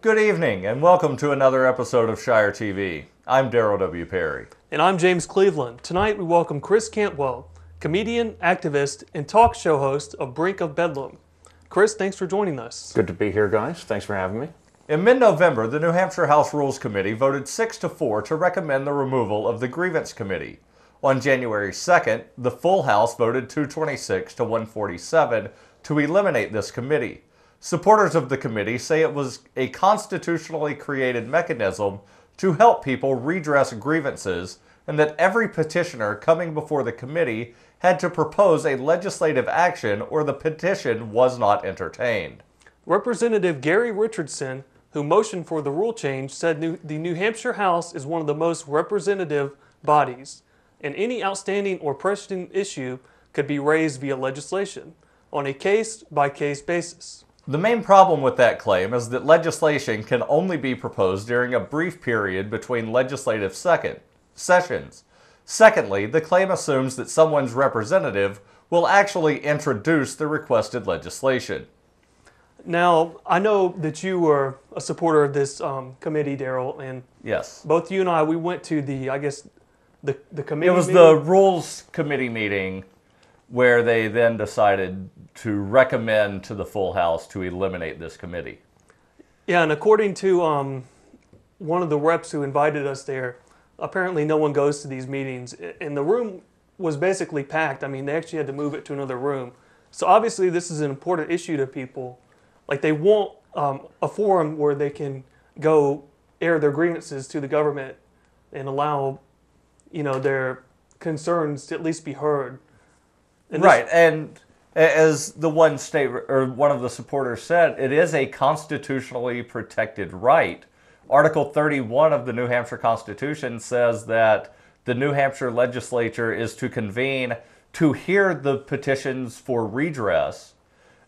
Good evening, and welcome to another episode of ShireTV. I'm Darryl W. Perry. And I'm James Cleveland. Tonight we welcome Chris Cantwell, comedian, activist, and talk show host of Brink of Bedlam. Chris, thanks for joining us. Good to be here, guys. Thanks for having me. In mid-November, the New Hampshire House Rules Committee voted 6-4 to recommend the removal of the Grievance Committee. On January 2nd, the full House voted 226 to 147 to eliminate this committee. Supporters of the committee say it was a constitutionally created mechanism to help people redress grievances, and that every petitioner coming before the committee had to propose a legislative action or the petition was not entertained. Representative Gary Richardson, who motioned for the rule change, said the New Hampshire House is one of the most representative bodies, and any outstanding or pressing issue could be raised via legislation on a case-by-case basis. The main problem with that claim is that legislation can only be proposed during a brief period between legislative sessions. Secondly, the claim assumes that someone's representative will actually introduce the requested legislation. Now, I know that you were a supporter of this committee, Darryl, and yes, both you and I, we went to the committee It was meeting. the Rules Committee meeting where they then decided to recommend to the full House to eliminate this committee. Yeah, and according to one of the reps who invited us there, apparently no one goes to these meetings, and the room was basically packed. I mean, they actually had to move it to another room. So obviously this is an important issue to people. Like, they want a forum where they can go air their grievances to the government and allow, their concerns to at least be heard. And right, and as the one of the supporters said, it is a constitutionally protected right. Article 31 of the New Hampshire Constitution says that the New Hampshire legislature is to convene to hear the petitions for redress,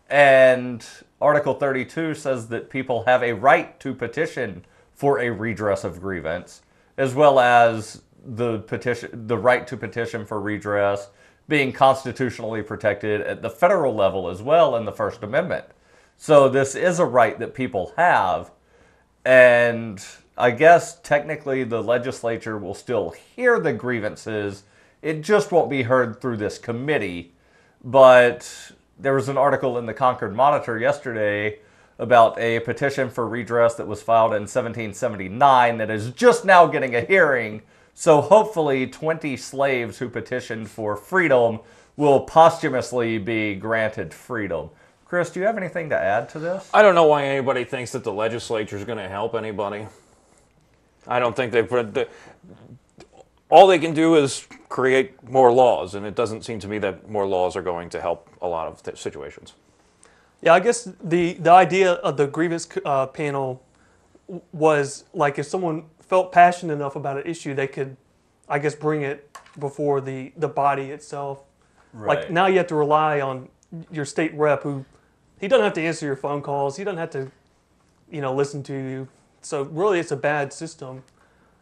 and Article 32 says that people have a right to petition for a redress of grievance, as well as the right to petition for redress being constitutionally protected at the federal level as well in the First Amendment. So this is a right that people have, and I guess technically the legislature will still hear the grievances. It just won't be heard through this committee. But there was an article in the Concord Monitor yesterday about a petition for redress that was filed in 1779 that is just now getting a hearing. So hopefully 20 slaves who petitioned for freedom will posthumously be granted freedom. Chris, do you have anything to add to this? I don't know why anybody thinks that the legislature is going to help anybody. I don't think all they can do is create more laws, and it doesn't seem to me that more laws are going to help a lot of situations. Yeah, I guess the idea of the grievance panel was, like, if someone felt passionate enough about an issue, they could, I guess, bring it before the body itself. Right. Like, now you have to rely on your state rep, who, he doesn't have to answer your phone calls, he doesn't have to, listen to you. So really it's a bad system.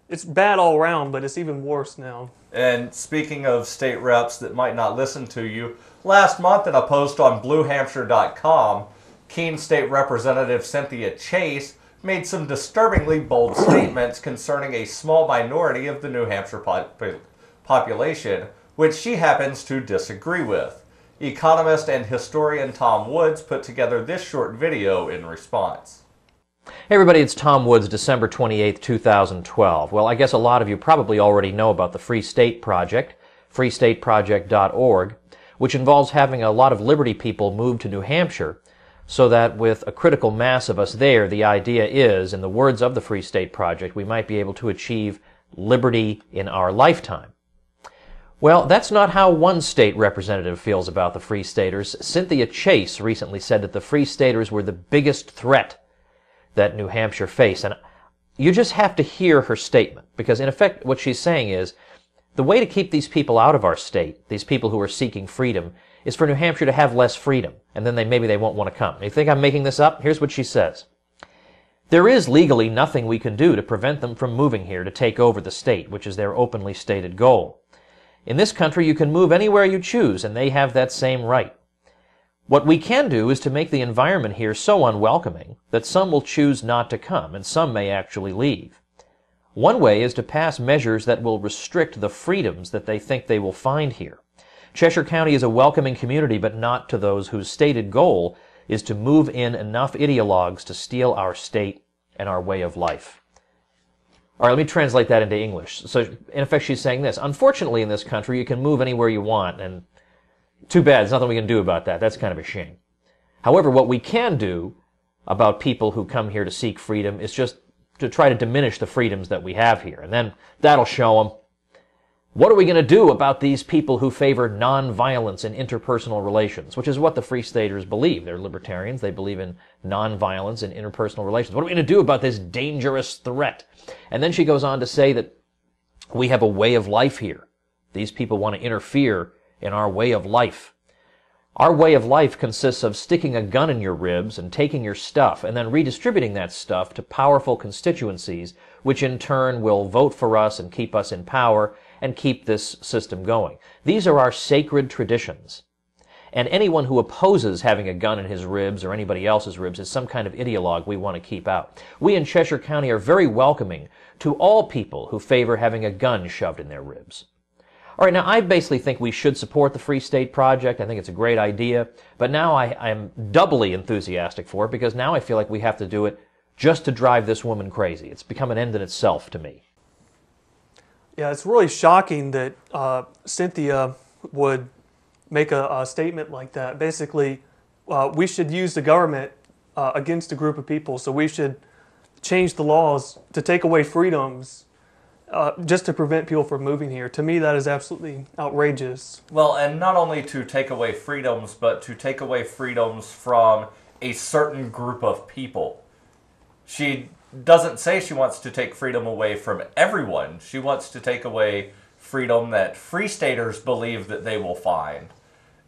It's bad all around, but it's even worse now. And speaking of state reps that might not listen to you, last month in a post on BlueHampshire.com, Keene State Representative Cynthia Chase made some disturbingly bold statements concerning a small minority of the New Hampshire population, which she happens to disagree with. Economist and historian Tom Woods put together this short video in response. Hey everybody, it's Tom Woods, December 28th, 2012. Well, I guess a lot of you probably already know about the Free State Project, freestateproject.org, which involves having a lot of Liberty people move to New Hampshire, so that with a critical mass of us there, the idea is, in the words of the Free State Project, we might be able to achieve liberty in our lifetime. Well, that's not how one state representative feels about the Free Staters. Cynthia Chase recently said that the Free Staters were the biggest threat that New Hampshire faced. And you just have to hear her statement, because in effect what she's saying is the way to keep these people out of our state, these people who are seeking freedom, is for New Hampshire to have less freedom, and then maybe they won't want to come. You think I'm making this up? Here's what she says. There is legally nothing we can do to prevent them from moving here to take over the state, which is their openly stated goal. In this country, you can move anywhere you choose, and they have that same right. What we can do is to make the environment here so unwelcoming that some will choose not to come, and some may actually leave. One way is to pass measures that will restrict the freedoms that they think they will find here. Cheshire County is a welcoming community, but not to those whose stated goal is to move in enough ideologues to steal our state and our way of life. All right, let me translate that into English. So, in effect, she's saying this. Unfortunately, in this country, you can move anywhere you want, and too bad, there's nothing we can do about that. That's kind of a shame. However, what we can do about people who come here to seek freedom is just to try to diminish the freedoms that we have here. And then that'll show them. What are we going to do about these people who favor nonviolence in interpersonal relations, which is what the Free Staters believe. They're libertarians. They believe in nonviolence in interpersonal relations. What are we going to do about this dangerous threat? And then she goes on to say that we have a way of life here. These people want to interfere in our way of life. Our way of life consists of sticking a gun in your ribs and taking your stuff and then redistributing that stuff to powerful constituencies, which in turn will vote for us and keep us in power and keep this system going. These are our sacred traditions. And anyone who opposes having a gun in his ribs or anybody else's ribs is some kind of ideologue we want to keep out. We in Cheshire County are very welcoming to all people who favor having a gun shoved in their ribs. All right, now I basically think we should support the Free State Project. I think it's a great idea. But now I'm doubly enthusiastic for it because now I feel like we have to do it just to drive this woman crazy. It's become an end in itself to me. Yeah, it's really shocking that Cynthia would make a statement like that. Basically, we should use the government against a group of people, so we should change the laws to take away freedoms just to prevent people from moving here. To me, that is absolutely outrageous. Well, and not only to take away freedoms, but to take away freedoms from a certain group of people. She doesn't say she wants to take freedom away from everyone. She wants to take away freedom that Free Staters believe that they will find.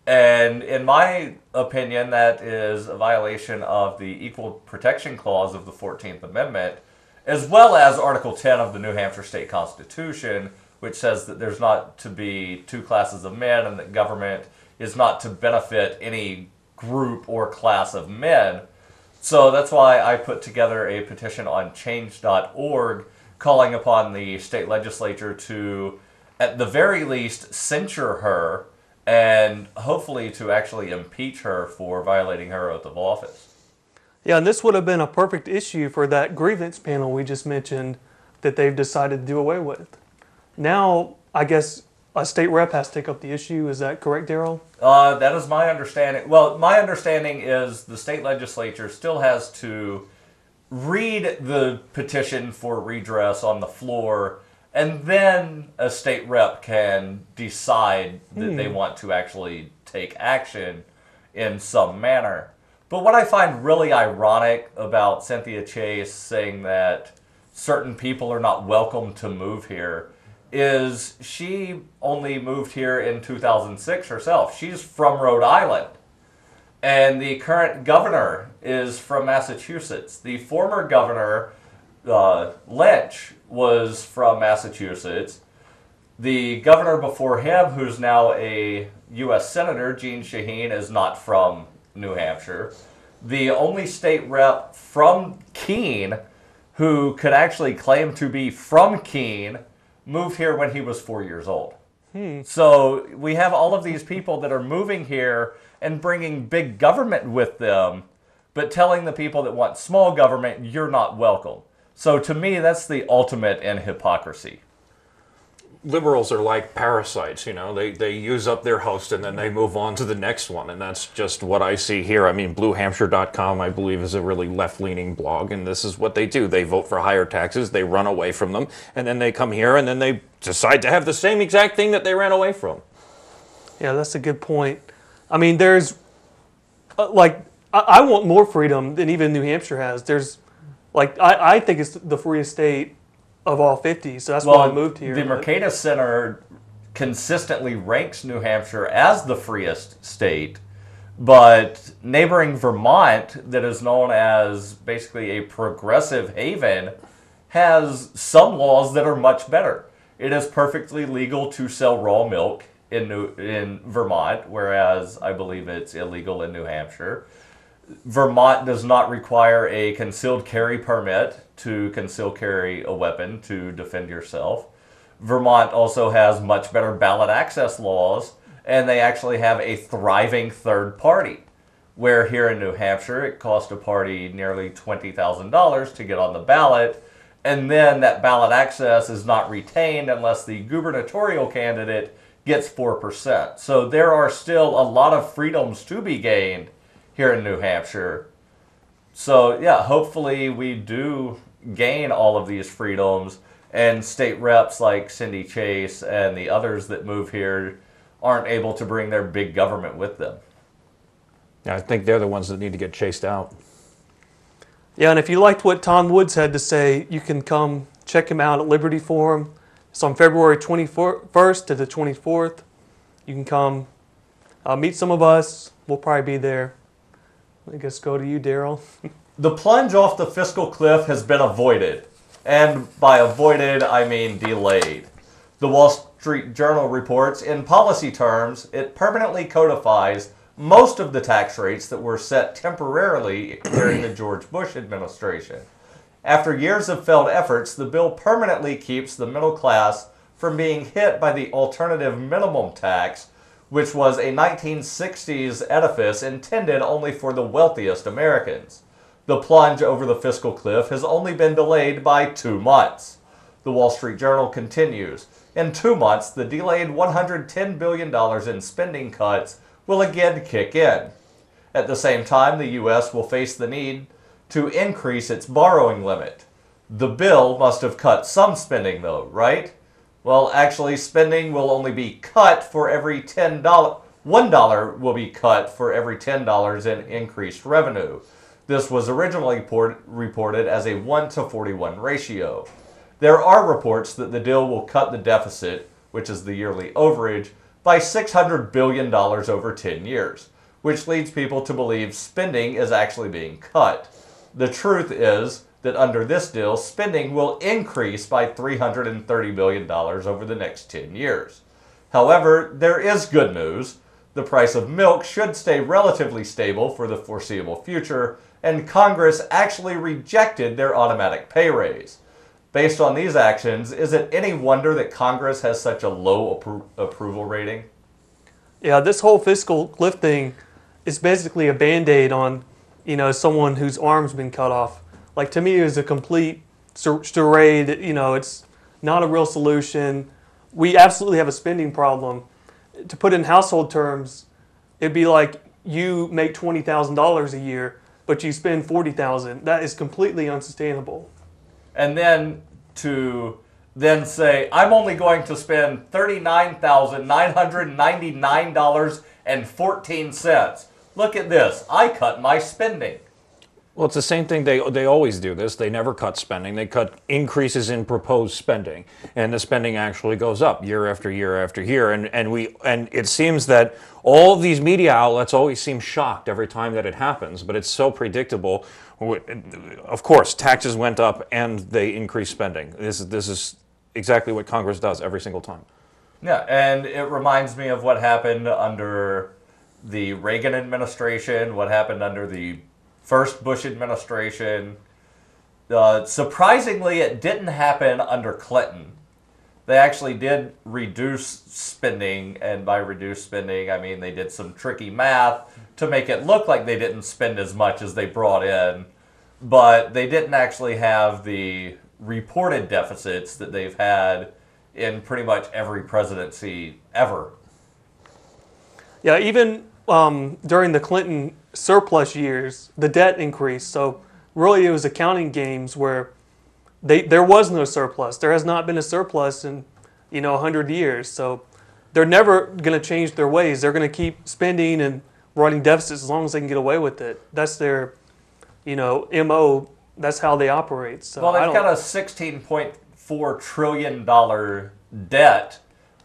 And in my opinion, that is a violation of the Equal Protection Clause of the 14th Amendment, as well as Article 10 of the New Hampshire State Constitution, which says that there's not to be two classes of men and that government is not to benefit any group or class of men. So that's why I put together a petition on change.org calling upon the state legislature to, at the very least, censure her and hopefully to actually impeach her for violating her oath of office. Yeah, and this would have been a perfect issue for that grievance panel we just mentioned that they've decided to do away with. Now, I guess a state rep has to take up the issue. Is that correct, Daryl? That is my understanding. Well, my understanding is the state legislature still has to read the petition for redress on the floor, and then a state rep can decide that they want to actually take action in some manner. But what I find really ironic about Cynthia Chase saying that certain people are not welcome to move here is she only moved here in 2006 herself. She's from Rhode Island. And the current governor is from Massachusetts. The former governor, Lynch, was from Massachusetts. The governor before him, who's now a U.S. Senator, Jeanne Shaheen, is not from New Hampshire. The only state rep from Keene who could actually claim to be from Keene moved here when he was 4 years old. So we have all of these people that are moving here and bringing big government with them, but telling the people that want small government, you're not welcome. So to me, that's the ultimate in hypocrisy. Liberals are like parasites, you know, they use up their host and then they move on to the next one, and that's just what I see here. I mean, BlueHampshire.com, I believe, is a really left-leaning blog, and this is what they do. They vote for higher taxes, they run away from them, and then they come here and then they decide to have the same exact thing that they ran away from. Yeah, that's a good point. I mean, there's, I want more freedom than even New Hampshire has. There's, I think it's the freest state of all 50, so that's why I moved here. The Mercatus Center consistently ranks New Hampshire as the freest state, but neighboring Vermont, that is known as basically a progressive haven, has some laws that are much better. It is perfectly legal to sell raw milk in Vermont, whereas I believe it's illegal in New Hampshire. Vermont does not require a concealed carry permit to conceal carry a weapon to defend yourself. Vermont also has much better ballot access laws, and they actually have a thriving third party, where here in New Hampshire it cost a party nearly $20,000 to get on the ballot, and then that ballot access is not retained unless the gubernatorial candidate gets 4%. So there are still a lot of freedoms to be gained here in New Hampshire. So yeah, hopefully we do gain all of these freedoms, and state reps like Cynthia Chase and the others that move here aren't able to bring their big government with them. Yeah, I think they're the ones that need to get chased out. Yeah, and if you liked what Tom Woods had to say, you can come check him out at Liberty Forum. It's on February 21st to the 24th. You can come meet some of us. We'll probably be there. I guess go to you, Daryl. The plunge off the fiscal cliff has been avoided. And by avoided, I mean delayed. The Wall Street Journal reports, in policy terms, it permanently codifies most of the tax rates that were set temporarily during the George Bush administration. After years of failed efforts, the bill permanently keeps the middle class from being hit by the alternative minimum tax, which was a 1960s edifice intended only for the wealthiest Americans. The plunge over the fiscal cliff has only been delayed by 2 months. The Wall Street Journal continues, in 2 months, the delayed $110 billion in spending cuts will again kick in. At the same time, the U.S. will face the need to increase its borrowing limit. The bill must have cut some spending though, right? Well, actually, spending will only be cut for every $10. $1 will be cut for every $10 in increased revenue. This was originally reported as a 1-to-41 ratio. There are reports that the deal will cut the deficit, which is the yearly overage, by $600 billion over 10 years, which leads people to believe spending is actually being cut. The truth is that under this deal, spending will increase by $330 billion over the next 10 years. However, there is good news. The price of milk should stay relatively stable for the foreseeable future, and Congress actually rejected their automatic pay raise. Based on these actions, is it any wonder that Congress has such a low approval rating? Yeah, this whole fiscal cliff thing is basically a Band-Aid on, someone whose arm's been cut off. Like, to me, it was a complete charade. It's not a real solution. We absolutely have a spending problem. To put in household terms, it'd be like you make $20,000 a year, but you spend $40,000. That is completely unsustainable. And then to then say, I'm only going to spend $39,999.14. Look at this. I cut my spending. Well, it's the same thing. They always do this. They never cut spending. They cut increases in proposed spending, and the spending actually goes up year after year after year. And it seems that all of these media outlets always seem shocked every time that it happens. But it's so predictable. Of course, taxes went up and they increased spending. This is exactly what Congress does every single time. Yeah, and it reminds me of what happened under the Reagan administration, what happened under the first Bush administration. Surprisingly, it didn't happen under Clinton. They actually did reduce spending, and by reduce spending, I mean they did some tricky math to make it look like they didn't spend as much as they brought in, but they didn't actually have the reported deficits that they've had in pretty much every presidency ever. Yeah, even during the Clinton surplus years, the debt increased. So really it was accounting games where there was no surplus. There has not been a surplus in 100 years. So they're never going to change their ways. They're going to keep spending and running deficits as long as they can get away with it. That's their MO. That's how they operate. So well, they've got a $16.4 trillion debt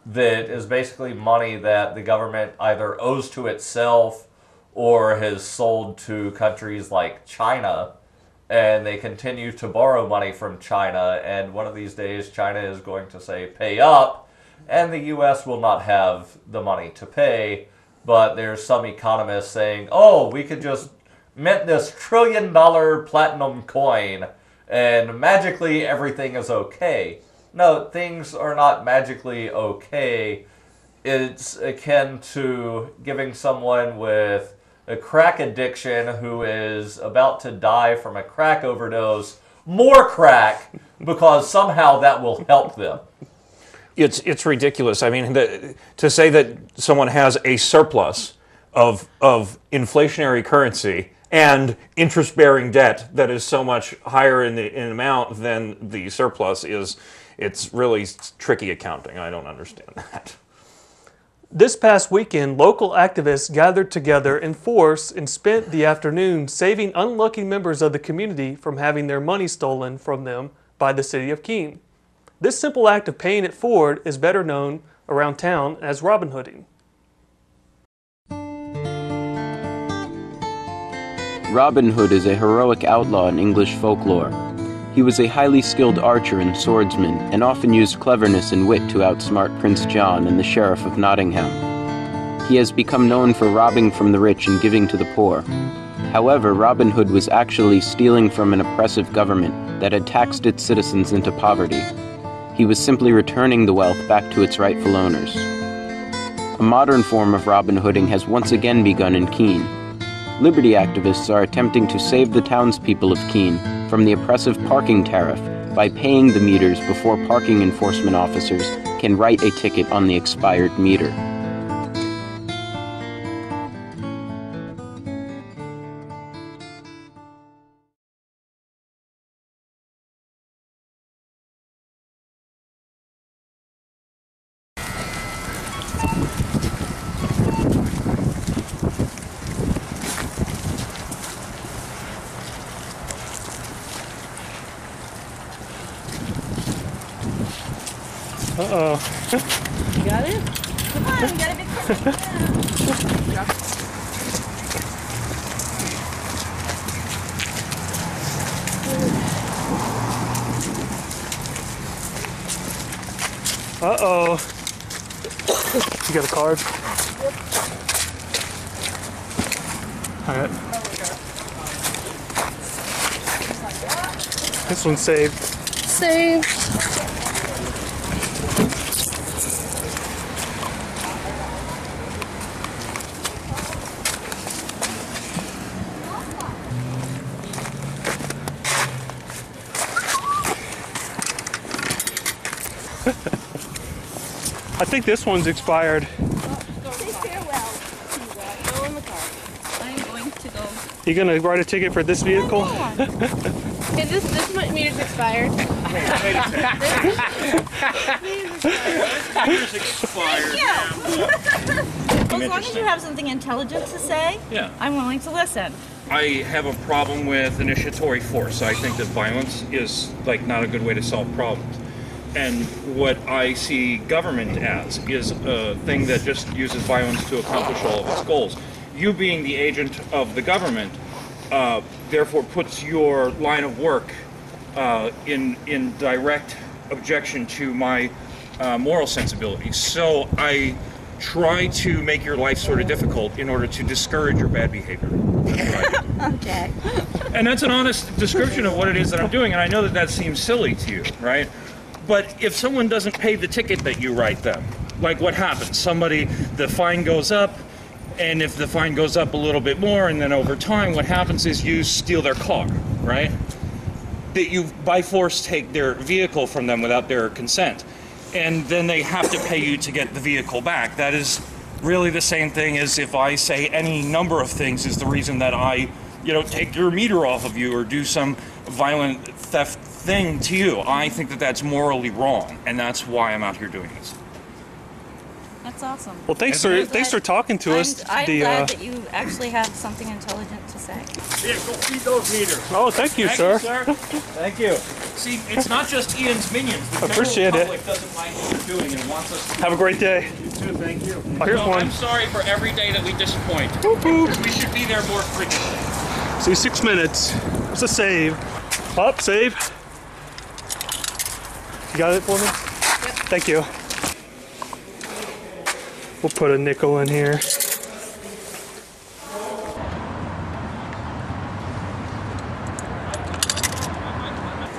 that is basically money that the government either owes to itself or has sold to countries like China, and they continue to borrow money from China, and one of these days China is going to say, pay up, and the U.S. will not have the money to pay. But there's some economists saying, oh, we could just mint this $1 trillion platinum coin and magically everything is okay. No, things are not magically okay. It's akin to giving someone with a crack addiction who is about to die from a crack overdose more crack because somehow that will help them. It's ridiculous. I mean, to say that someone has a surplus of inflationary currency and interest-bearing debt that is so much higher in amount than the surplus it's really tricky accounting. I don't understand that. This past weekend, local activists gathered together in force and spent the afternoon saving unlucky members of the community from having their money stolen from them by the city of Keene. This simple act of paying it forward is better known around town as Robin Hooding. Robin Hood is a heroic outlaw in English folklore. He was a highly skilled archer and swordsman, and often used cleverness and wit to outsmart Prince John and the Sheriff of Nottingham. He has become known for robbing from the rich and giving to the poor. However, Robin Hood was actually stealing from an oppressive government that had taxed its citizens into poverty. He was simply returning the wealth back to its rightful owners. A modern form of Robin Hooding has once again begun in Keene. Liberty activists are attempting to save the townspeople of Keene from the oppressive parking tariff by paying the meters before parking enforcement officers can write a ticket on the expired meter. Uh-oh. You got it? Come on, you gotta be quick. Yeah. Uh-oh. You got a card? Yep. All right. This one's saved. Saved. I think this one's expired. Say farewell. Go in the car. I'm going to go. You gonna write a ticket for this vehicle? Okay, this meter's expired. Meter's expired. As long as you have something intelligent to say, Yeah. I'm willing to listen. I have a problem with initiatory force. I think that violence is not a good way to solve problems. And what I see government as is a thing that just uses violence to accomplish all of its goals. You being the agent of the government, therefore puts your line of work in direct objection to my moral sensibilities. So I try to make your life sort of difficult in order to discourage your bad behavior. That's what I do. Okay. And that's an honest description of what it is that I'm doing, and I know that seems silly to you, right? But if someone doesn't pay the ticket that you write them, what happens? The fine goes up, and if the fine goes up a little bit more, and then over time, what happens is you steal their car, right? That you, by force, take their vehicle from them without their consent. And then they have to pay you to get the vehicle back. That is really the same thing as if I say any number of things is the reason that I, take your meter off of you or do some violent theft thing to you. I think that that's morally wrong, and that's why I'm out here doing this. That's awesome. Well, thanks for talking to us. I'm glad that you actually have something intelligent to say. Yeah, go feed those meters. Oh, thank you, sir. Thank you. See, it's not just Ian's minions. The Appreciate general it. public doesn't like what we're doing and wants us to. Have a great day. You too, thank you. Oh, here's one. I'm sorry for every day that we disappoint. We should be there more frequently. See, 6 minutes. It's a save. Up, save. You got it for me? Yep. Thank you. We'll put a nickel in here.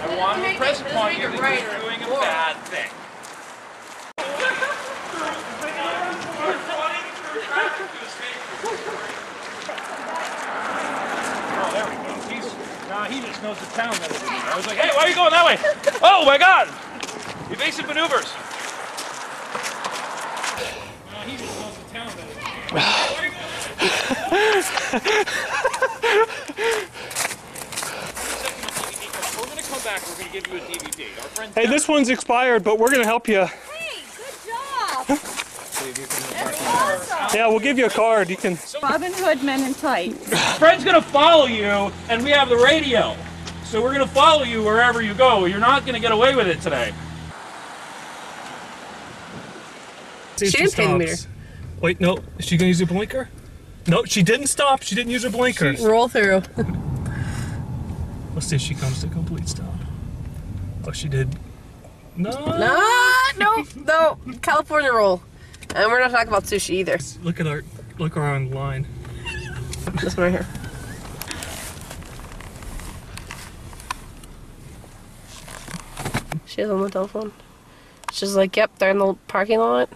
I want to impress upon you that you're doing a bad thing. Oh, there we go. Nah, he just knows the town better than me. I was like, hey, why are you going that way? Oh my God! Evasive maneuvers. Nah, he just knows the town better than me. Why are you We're going to come back. We're going to give you a DVD. Our friend. Hey, this one's expired, but we're gonna help you. Hey, good job. That's awesome. Yeah, we'll give you a card. You can. Robin Hood Men in Tights. Fred's going to follow you, and we have the radio. So we're going to follow you wherever you go. You're not going to get away with it today. She didn't pay the meter. Wait, no. Is she gonna use her blinker? No, she didn't stop. She didn't use her blinker. Roll through. Let's see if she comes to a complete stop. Oh, she did. No. No. California roll. And we're not talking about sushi either. Look at her on line. This one right here. She's on the telephone. She's like, yep, they're in the parking lot.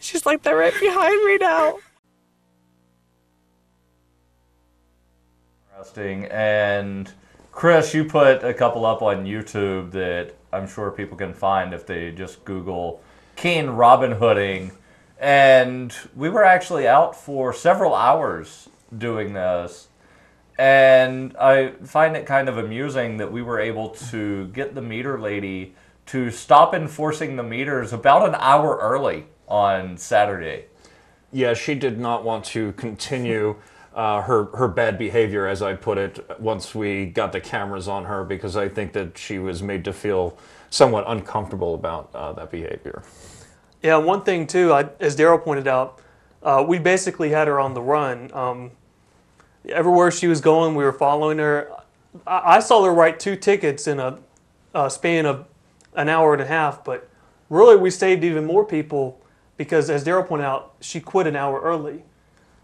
She's like, they're right behind me now. Interesting. And Chris, you put a couple up on YouTube that I'm sure people can find if they just Google Keen Robin Hooding. And we were actually out for several hours doing this. And I find it kind of amusing that we were able to get the meter lady to stop enforcing the meters about an hour early on Saturday. Yeah, she did not want to continue her bad behavior, as I put it, once we got the cameras on her, because I think that she was made to feel somewhat uncomfortable about that behavior. Yeah, one thing too, as Daryl pointed out, we basically had her on the run. Everywhere she was going, we were following her. I saw her write 2 tickets in a span of an hour and a half, but really we saved even more people because, as Daryl pointed out, she quit an hour early.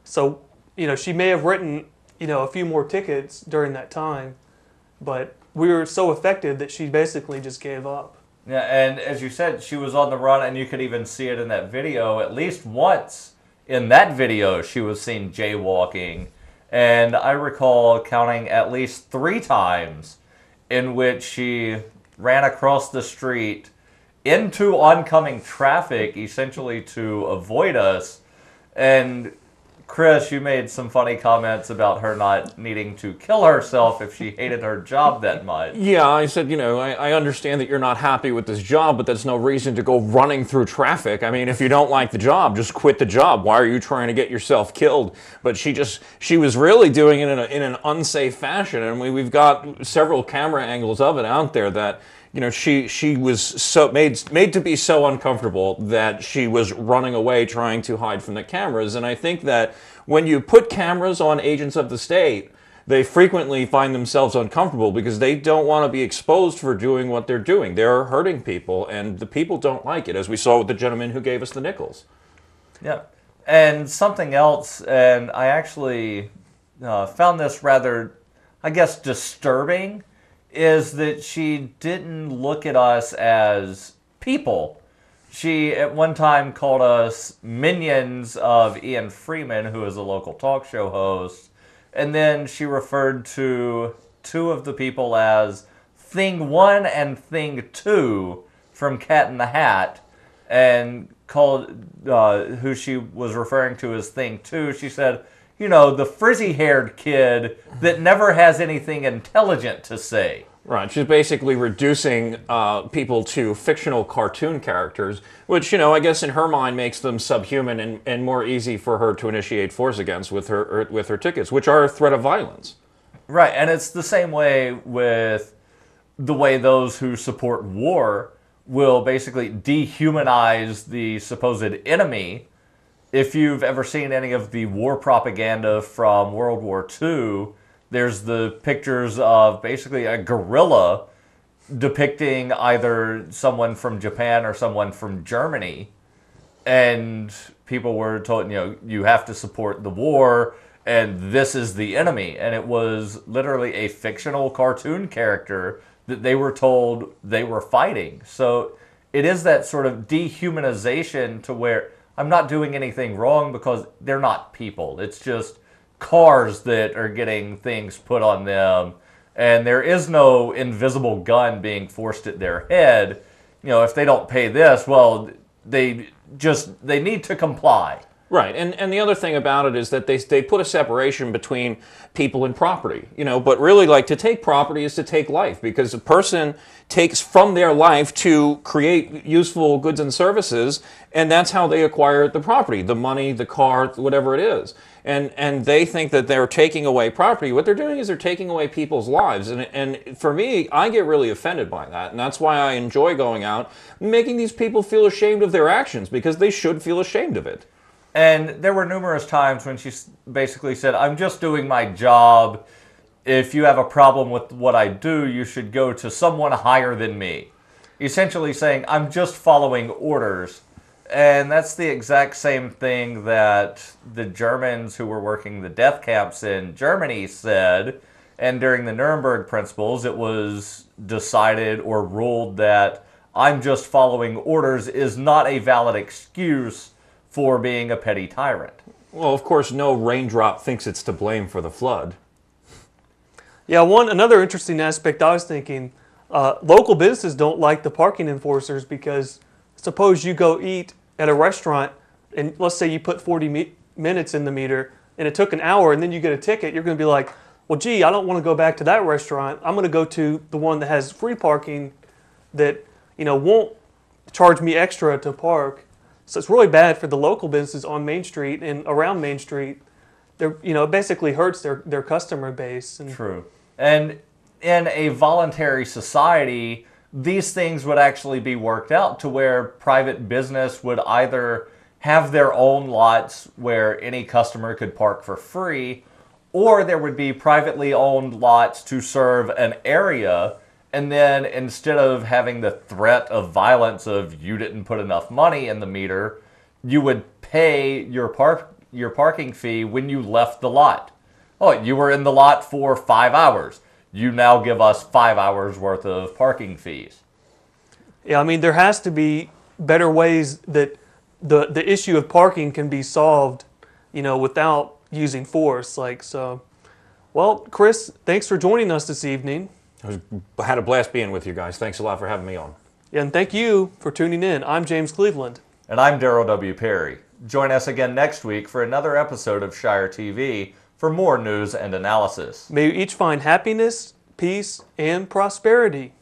So, she may have written, a few more tickets during that time, but we were so effective that she basically just gave up. Yeah, and as you said, she was on the run, and you could even see it in that video. At least once in that video, she was seen jaywalking. And I recall counting at least 3 times in which she ran across the street into oncoming traffic, essentially to avoid us. And Chris, you made some funny comments about her not needing to kill herself if she hated her job that much. Yeah, I said, I understand that you're not happy with this job, but that's no reason to go running through traffic. I mean, if you don't like the job, just quit the job. Why are you trying to get yourself killed? But she was really doing it in an unsafe fashion, and we've got several camera angles of it out there that, she was so made to be so uncomfortable that she was running away trying to hide from the cameras. And I think that when you put cameras on agents of the state, they frequently find themselves uncomfortable because they don't want to be exposed for doing what they're doing. They're hurting people, and the people don't like it, as we saw with the gentleman who gave us the nickels. Yeah. And something else, and I actually found this rather, I guess, disturbing, is that she didn't look at us as people. She, at one time, called us minions of Ian Freeman, who is a local talk show host. And then she referred to 2 of the people as Thing 1 and Thing 2 from Cat in the Hat. And called who she was referring to as Thing 2. She said, the frizzy-haired kid that never has anything intelligent to say. Right, she's basically reducing people to fictional cartoon characters, which, I guess in her mind makes them subhuman and more easy for her to initiate force against with her tickets, which are a threat of violence. Right, and it's the same way with the way those who support war will basically dehumanize the supposed enemy. If you've ever seen any of the war propaganda from World War II, there's the pictures of basically a gorilla depicting either someone from Japan or someone from Germany, and people were told, you have to support the war, and this is the enemy. And it was literally a fictional cartoon character that they were told they were fighting. So it is that sort of dehumanization to where I'm not doing anything wrong because they're not people. It's just cars that are getting things put on them. And there is no invisible gun being forced at their head. If they don't pay this, well, they need to comply. Right, and the other thing about it is that they put a separation between people and property, but really, like, to take property is to take life, because a person takes from their life to create useful goods and services, and that's how they acquire the property, the money, the car, whatever it is. And they think that they're taking away property. What they're doing is they're taking away people's lives. And for me, I get really offended by that. And that's why I enjoy going out and making these people feel ashamed of their actions, because they should feel ashamed of it. And there were numerous times when she basically said, I'm just doing my job. If you have a problem with what I do, you should go to someone higher than me. Essentially saying, I'm just following orders. And that's the exact same thing that the Germans who were working the death camps in Germany said. And during the Nuremberg Principles, it was decided or ruled that I'm just following orders is not a valid excuse for being a petty tyrant. Well, of course, no raindrop thinks it's to blame for the flood. Yeah, another interesting aspect I was thinking, local businesses don't like the parking enforcers, because suppose you go eat at a restaurant and let's say you put 40 minutes in the meter and it took an hour and then you get a ticket, you're going to be like, well, gee, I don't want to go back to that restaurant. I'm going to go to the one that has free parking that, won't charge me extra to park. So it's really bad for the local businesses on Main Street and around Main Street. It basically hurts their customer base. True. And in a voluntary society, these things would actually be worked out to where private business would either have their own lots where any customer could park for free, or there would be privately owned lots to serve an area. And then instead of having the threat of violence of you didn't put enough money in the meter, you would pay your parking fee when you left the lot. Oh, you were in the lot for 5 hours. You now give us 5 hours worth of parking fees. Yeah, I mean, there has to be better ways that the issue of parking can be solved, without using force. Well, Chris, thanks for joining us this evening. I had a blast being with you guys. Thanks a lot for having me on. And thank you for tuning in. I'm James Cleveland. And I'm Darryl W. Perry. Join us again next week for another episode of ShireTV for more news and analysis. May you each find happiness, peace, and prosperity.